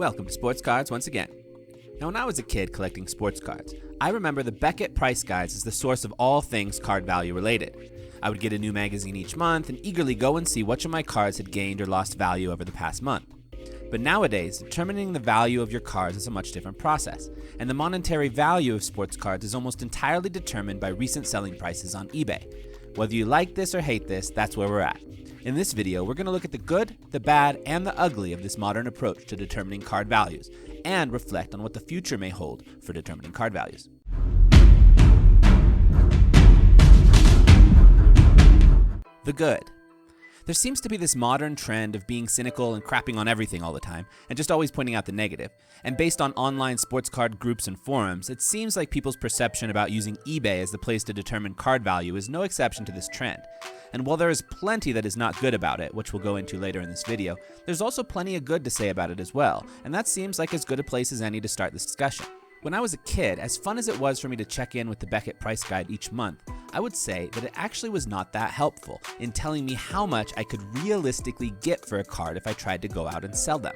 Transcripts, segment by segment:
Welcome to Sports Cards once again. Now, when I was a kid collecting sports cards, I remember the Beckett Price guides as the source of all things card value related. I would get a new magazine each month and eagerly go and see which of my cards had gained or lost value over the past month. But nowadays, determining the value of your cards is a much different process, and the monetary value of sports cards is almost entirely determined by recent selling prices on eBay. Whether you like this or hate this, that's where we're at. In this video, we're going to look at the good, the bad, and the ugly of this modern approach to determining card values, and reflect on what the future may hold for determining card values. The good. There seems to be this modern trend of being cynical and crapping on everything all the time, and just always pointing out the negative. And based on online sports card groups and forums, it seems like people's perception about using eBay as the place to determine card value is no exception to this trend. And while there is plenty that is not good about it, which we'll go into later in this video, there's also plenty of good to say about it as well, and that seems like as good a place as any to start this discussion. When I was a kid, as fun as it was for me to check in with the Beckett Price guide each month, I would say that it actually was not that helpful in telling me how much I could realistically get for a card if I tried to go out and sell them.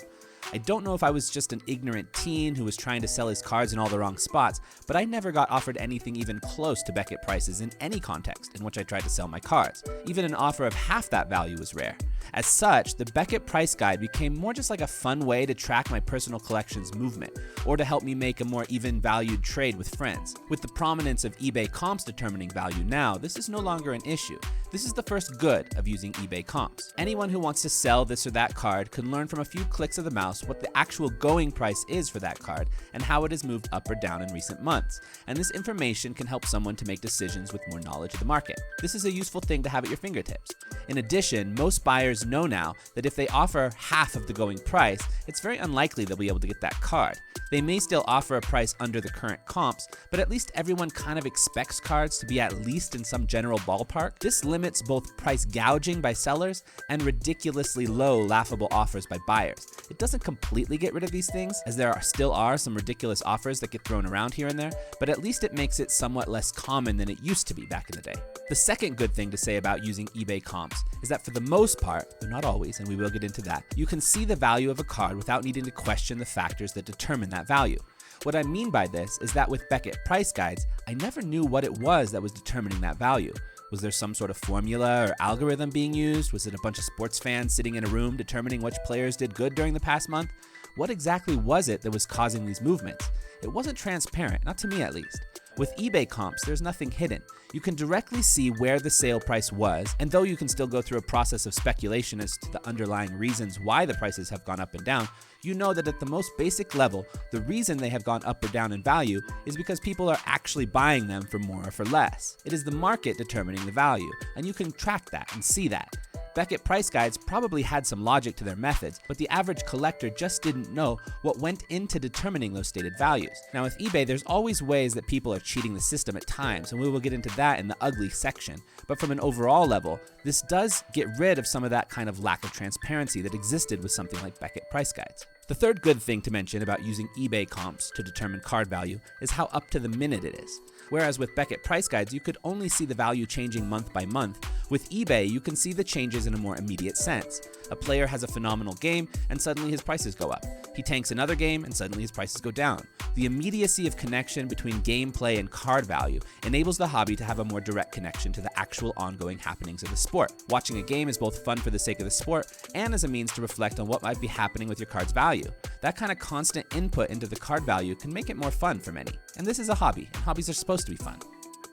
I don't know if I was just an ignorant teen who was trying to sell his cards in all the wrong spots, but I never got offered anything even close to Beckett prices in any context in which I tried to sell my cards. Even an offer of half that value was rare. As such, the Beckett Price guide became more just like a fun way to track my personal collection's movement, or to help me make a more even valued trade with friends. With the prominence of eBay comps determining value now, this is no longer an issue. This is the first good of using eBay comps. Anyone who wants to sell this or that card can learn from a few clicks of the mouse what the actual going price is for that card and how it has moved up or down in recent months. And this information can help someone to make decisions with more knowledge of the market. This is a useful thing to have at your fingertips. In addition, most buyers know now that if they offer half of the going price, it's very unlikely they'll be able to get that card. They may still offer a price under the current comps, but at least everyone kind of expects cards to be at least in some general ballpark. This limits both price gouging by sellers and ridiculously low, laughable offers by buyers. It doesn't completely get rid of these things, as there still are some ridiculous offers that get thrown around here and there, but at least it makes it somewhat less common than it used to be back in the day. The second good thing to say about using eBay comps is that for the most part, though not always, and we will get into that, you can see the value of a card without needing to question the factors that determine that value. What I mean by this is that with Beckett Price guides, I never knew what it was that was determining that value. Was there some sort of formula or algorithm being used? Was it a bunch of sports fans sitting in a room determining which players did good during the past month? What exactly was it that was causing these movements? It wasn't transparent, not to me at least. With eBay comps, there's nothing hidden. You can directly see where the sale price was, and though you can still go through a process of speculation as to the underlying reasons why the prices have gone up and down, you know that at the most basic level, the reason they have gone up or down in value is because people are actually buying them for more or for less. It is the market determining the value, and you can track that and see that. Beckett Price guides probably had some logic to their methods, but the average collector just didn't know what went into determining those stated values. Now with eBay, there's always ways that people are cheating the system at times, and we will get into that in the ugly section. But from an overall level, this does get rid of some of that kind of lack of transparency that existed with something like Beckett Price guides. The third good thing to mention about using eBay comps to determine card value is how up to the minute it is. Whereas with Beckett Price guides, you could only see the value changing month by month, with eBay, you can see the changes in a more immediate sense. A player has a phenomenal game, and suddenly his prices go up. He tanks another game, and suddenly his prices go down. The immediacy of connection between gameplay and card value enables the hobby to have a more direct connection to the actual ongoing happenings of the sport. Watching a game is both fun for the sake of the sport and as a means to reflect on what might be happening with your card's value. That kind of constant input into the card value can make it more fun for many. And this is a hobby, and hobbies are supposed to be fun.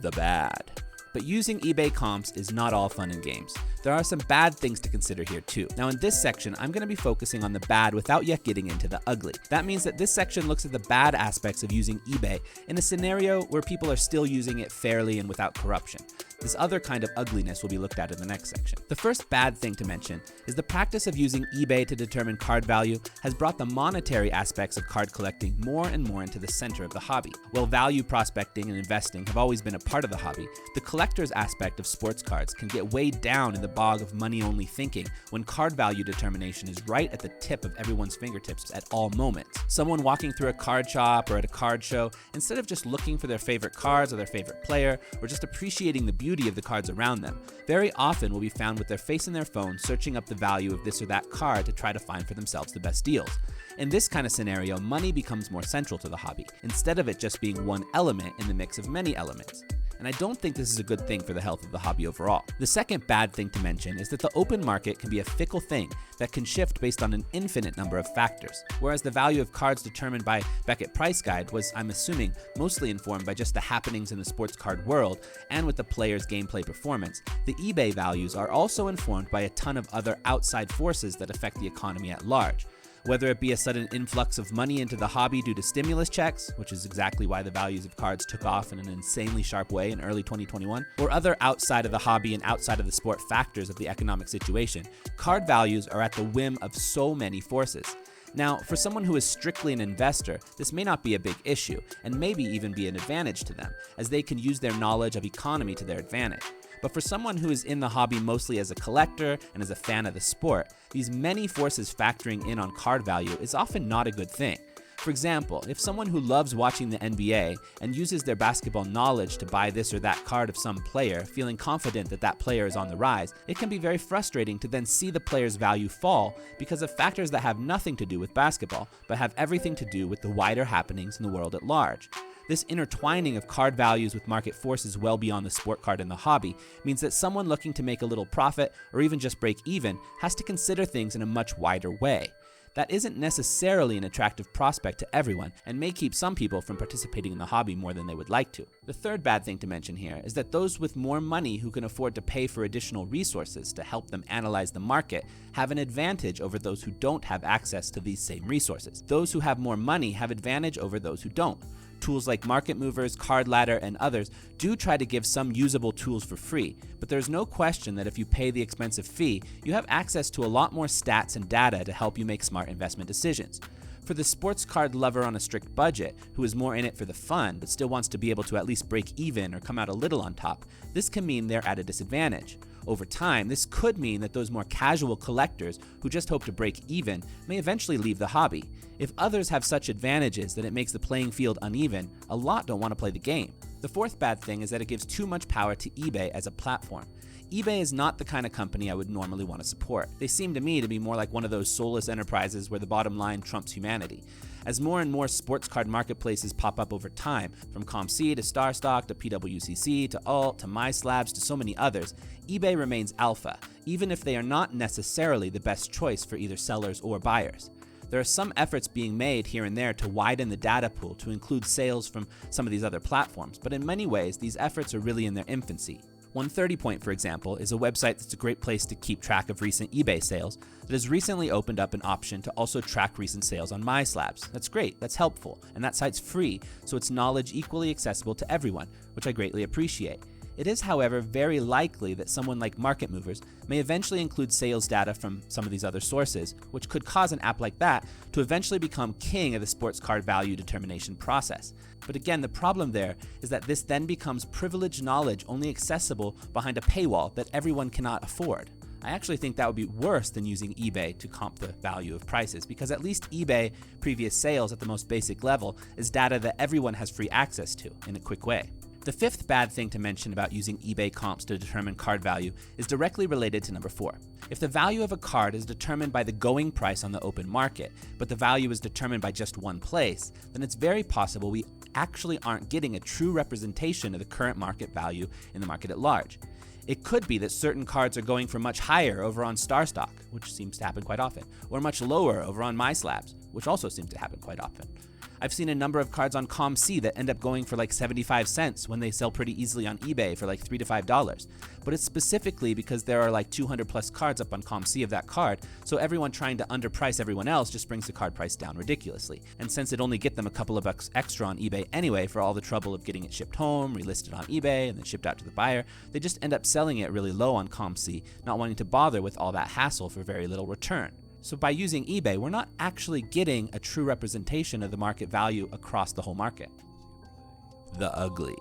The bad. But using eBay comps is not all fun and games. There are some bad things to consider here too. Now in this section, I'm going to be focusing on the bad without yet getting into the ugly. That means that this section looks at the bad aspects of using eBay in a scenario where people are still using it fairly and without corruption. This other kind of ugliness will be looked at in the next section. The first bad thing to mention is the practice of using eBay to determine card value has brought the monetary aspects of card collecting more and more into the center of the hobby. While value prospecting and investing have always been a part of the hobby, the collector's aspect of sports cards can get weighed down in the bog of money-only thinking when card value determination is right at the tip of everyone's fingertips at all moments. Someone walking through a card shop or at a card show, instead of just looking for their favorite cards or their favorite player, or just appreciating the beauty of the cards around them, very often will be found with their face in their phone searching up the value of this or that card to try to find for themselves the best deals. In this kind of scenario, money becomes more central to the hobby, instead of it just being one element in the mix of many elements. And I don't think this is a good thing for the health of the hobby overall. The second bad thing to mention is that the open market can be a fickle thing that can shift based on an infinite number of factors. Whereas the value of cards determined by Beckett Price guide was, I'm assuming, mostly informed by just the happenings in the sports card world and with the player's gameplay performance, the eBay values are also informed by a ton of other outside forces that affect the economy at large. Whether it be a sudden influx of money into the hobby due to stimulus checks, which is exactly why the values of cards took off in an insanely sharp way in early 2021, or other outside of the hobby and outside of the sport factors of the economic situation, card values are at the whim of so many forces. Now, for someone who is strictly an investor, this may not be a big issue, and maybe even be an advantage to them, as they can use their knowledge of economy to their advantage. But for someone who is in the hobby mostly as a collector and as a fan of the sport, these many forces factoring in on card value is often not a good thing. For example, if someone who loves watching the NBA and uses their basketball knowledge to buy this or that card of some player, feeling confident that that player is on the rise, it can be very frustrating to then see the player's value fall because of factors that have nothing to do with basketball, but have everything to do with the wider happenings in the world at large. This intertwining of card values with market forces well beyond the sport card and the hobby means that someone looking to make a little profit or even just break even has to consider things in a much wider way. That isn't necessarily an attractive prospect to everyone and may keep some people from participating in the hobby more than they would like to. The third bad thing to mention here is that those with more money who can afford to pay for additional resources to help them analyze the market have an advantage over those who don't have access to these same resources. Those who have more money have advantage over those who don't. Tools like Market Movers, Card Ladder, and others do try to give some usable tools for free, but there's no question that if you pay the expensive fee, you have access to a lot more stats and data to help you make smart investment decisions. For the sports card lover on a strict budget, who is more in it for the fun but still wants to be able to at least break even or come out a little on top, this can mean they're at a disadvantage. Over time, this could mean that those more casual collectors who just hope to break even may eventually leave the hobby. If others have such advantages that it makes the playing field uneven, a lot don't want to play the game. The fourth bad thing is that it gives too much power to eBay as a platform. eBay is not the kind of company I would normally want to support. They seem to me to be more like one of those soulless enterprises where the bottom line trumps humanity. As more and more sports card marketplaces pop up over time, from ComC to StarStock to PWCC to Alt to MySlabs to so many others, eBay remains alpha, even if they are not necessarily the best choice for either sellers or buyers. There are some efforts being made here and there to widen the data pool to include sales from some of these other platforms, but in many ways, these efforts are really in their infancy. 130point, for example, is a website that's a great place to keep track of recent eBay sales that has recently opened up an option to also track recent sales on MySlabs. That's great, that's helpful, and that site's free, so it's knowledge equally accessible to everyone, which I greatly appreciate. It is, however, very likely that someone like Market Movers may eventually include sales data from some of these other sources, which could cause an app like that to eventually become king of the sports card value determination process. But again, the problem there is that this then becomes privileged knowledge only accessible behind a paywall that everyone cannot afford. I actually think that would be worse than using eBay to comp the value of prices, because at least eBay previous sales at the most basic level is data that everyone has free access to in a quick way. The fifth bad thing to mention about using eBay comps to determine card value is directly related to number 4. If the value of a card is determined by the going price on the open market, but the value is determined by just one place, then it's very possible we actually aren't getting a true representation of the current market value in the market at large. It could be that certain cards are going for much higher over on StarStock, which seems to happen quite often, or much lower over on MySlabs, which also seems to happen quite often. I've seen a number of cards on ComC that end up going for like 75 cents when they sell pretty easily on eBay for like $3 to $5. But it's specifically because there are like 200 plus cards up on ComC of that card, so everyone trying to underprice everyone else just brings the card price down ridiculously. And since it only get them a couple of bucks extra on eBay anyway for all the trouble of getting it shipped home, relisted on eBay, and then shipped out to the buyer, they just end up selling it really low on ComC, not wanting to bother with all that hassle for very little return. So by using eBay, we're not actually getting a true representation of the market value across the whole market. The ugly.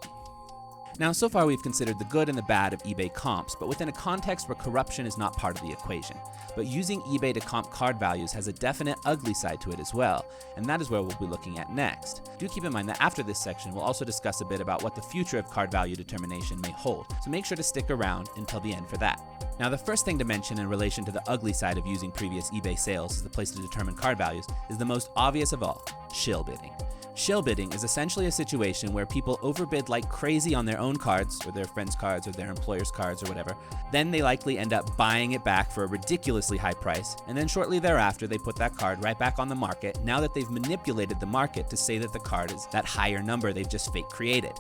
Now, so far we've considered the good and the bad of eBay comps, but within a context where corruption is not part of the equation. But using eBay to comp card values has a definite ugly side to it as well, and that is where we'll be looking at next. Do keep in mind that after this section, we'll also discuss a bit about what the future of card value determination may hold, so make sure to stick around until the end for that. Now, the first thing to mention in relation to the ugly side of using previous eBay sales as the place to determine card values is the most obvious of all, shill bidding. Shill bidding is essentially a situation where people overbid like crazy on their own cards, or their friends' cards, or their employer's cards, or whatever. Then they likely end up buying it back for a ridiculously high price, and then shortly thereafter they put that card right back on the market now that they've manipulated the market to say that the card is that higher number they've just fake created.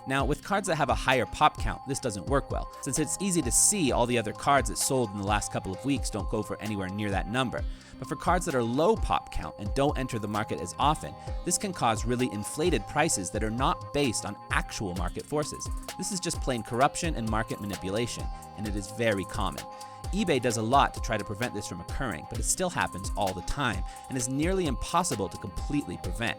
Now, with cards that have a higher pop count, this doesn't work well, since it's easy to see all the other cards that sold in the last couple of weeks don't go for anywhere near that number. But for cards that are low pop count and don't enter the market as often, this can cause really inflated prices that are not based on actual market forces. This is just plain corruption and market manipulation, and it is very common. eBay does a lot to try to prevent this from occurring, but it still happens all the time and is nearly impossible to completely prevent.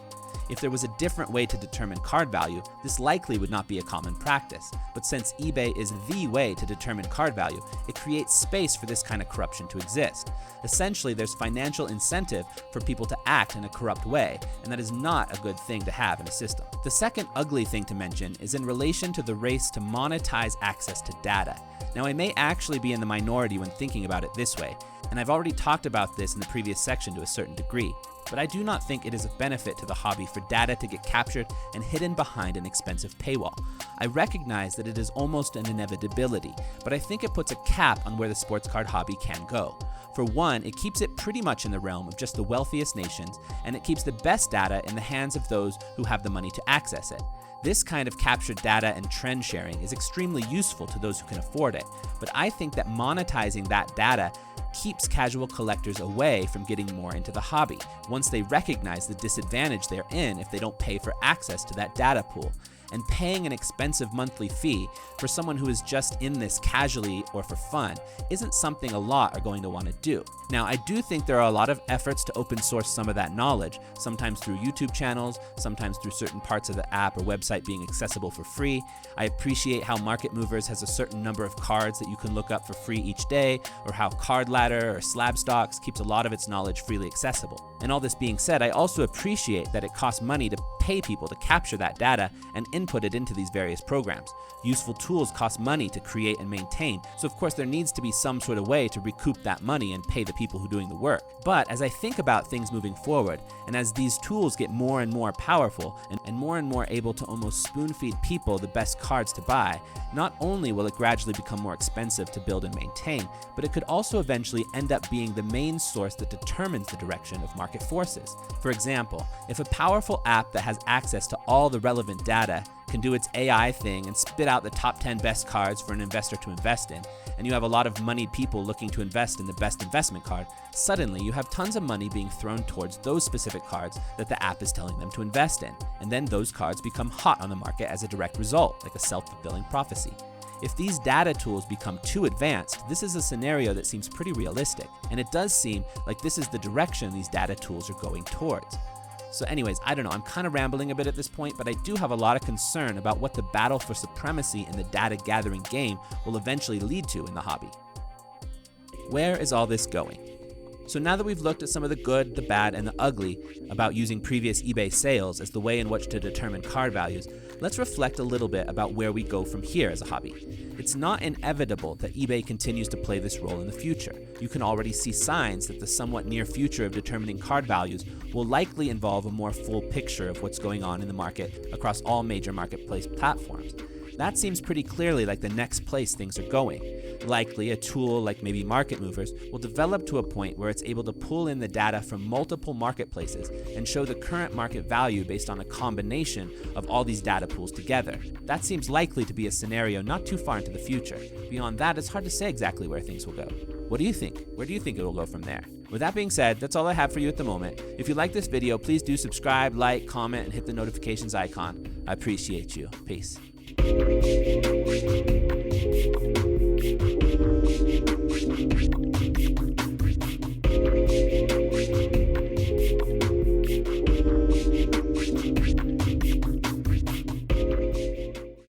If there was a different way to determine card value, this likely would not be a common practice. But since eBay is the way to determine card value, it creates space for this kind of corruption to exist. Essentially, there's financial incentive for people to act in a corrupt way, and that is not a good thing to have in a system. The second ugly thing to mention is in relation to the race to monetize access to data. Now, I may actually be in the minority when thinking about it this way, and I've already talked about this in the previous section to a certain degree. But I do not think it is of benefit to the hobby for data to get captured and hidden behind an expensive paywall. I recognize that it is almost an inevitability, but I think it puts a cap on where the sports card hobby can go. For one, it keeps it pretty much in the realm of just the wealthiest nations, and it keeps the best data in the hands of those who have the money to access it. This kind of captured data and trend sharing is extremely useful to those who can afford it, but I think that monetizing that data keeps casual collectors away from getting more into the hobby once they recognize the disadvantage they're in if they don't pay for access to that data pool. And paying an expensive monthly fee for someone who is just in this casually or for fun isn't something a lot are going to want to do. Now, I do think there are a lot of efforts to open source some of that knowledge, sometimes through YouTube channels, sometimes through certain parts of the app or website being accessible for free. I appreciate how Market Movers has a certain number of cards that you can look up for free each day, or how Card Ladder or Slab Stocks keeps a lot of its knowledge freely accessible. And all this being said, I also appreciate that it costs money to pay people to capture that data and input it into these various programs. Useful tools cost money to create and maintain, so of course there needs to be some sort of way to recoup that money and pay the people who are doing the work. But as I think about things moving forward, and as these tools get more and more powerful and more able to almost spoon-feed people the best cards to buy, not only will it gradually become more expensive to build and maintain, but it could also eventually end up being the main source that determines the direction of market forces. For example, if a powerful app that has access to all the relevant data can do its AI thing and spit out the top 10 best cards for an investor to invest in, and you have a lot of moneyed people looking to invest in the best investment card, suddenly you have tons of money being thrown towards those specific cards that the app is telling them to invest in, and then those cards become hot on the market as a direct result, like a self-fulfilling prophecy. If these data tools become too advanced, this is a scenario that seems pretty realistic, and it does seem like this is the direction these data tools are going towards. So anyways, I don't know, I'm kind of rambling a bit at this point, but I do have a lot of concern about what the battle for supremacy in the data gathering game will eventually lead to in the hobby. Where is all this going? So now that we've looked at some of the good, the bad, and the ugly about using previous eBay sales as the way in which to determine card values, let's reflect a little bit about where we go from here as a hobby. It's not inevitable that eBay continues to play this role in the future. You can already see signs that the somewhat near future of determining card values will likely involve a more full picture of what's going on in the market across all major marketplace platforms. That seems pretty clearly like the next place things are going. Likely, a tool like maybe Market Movers will develop to a point where it's able to pull in the data from multiple marketplaces and show the current market value based on a combination of all these data pools together. That seems likely to be a scenario not too far into the future. Beyond that, it's hard to say exactly where things will go. What do you think? Where do you think it will go from there? With that being said, that's all I have for you at the moment. If you like this video, please do subscribe, like, comment, and hit the notifications icon. I appreciate you. Peace. Thank you.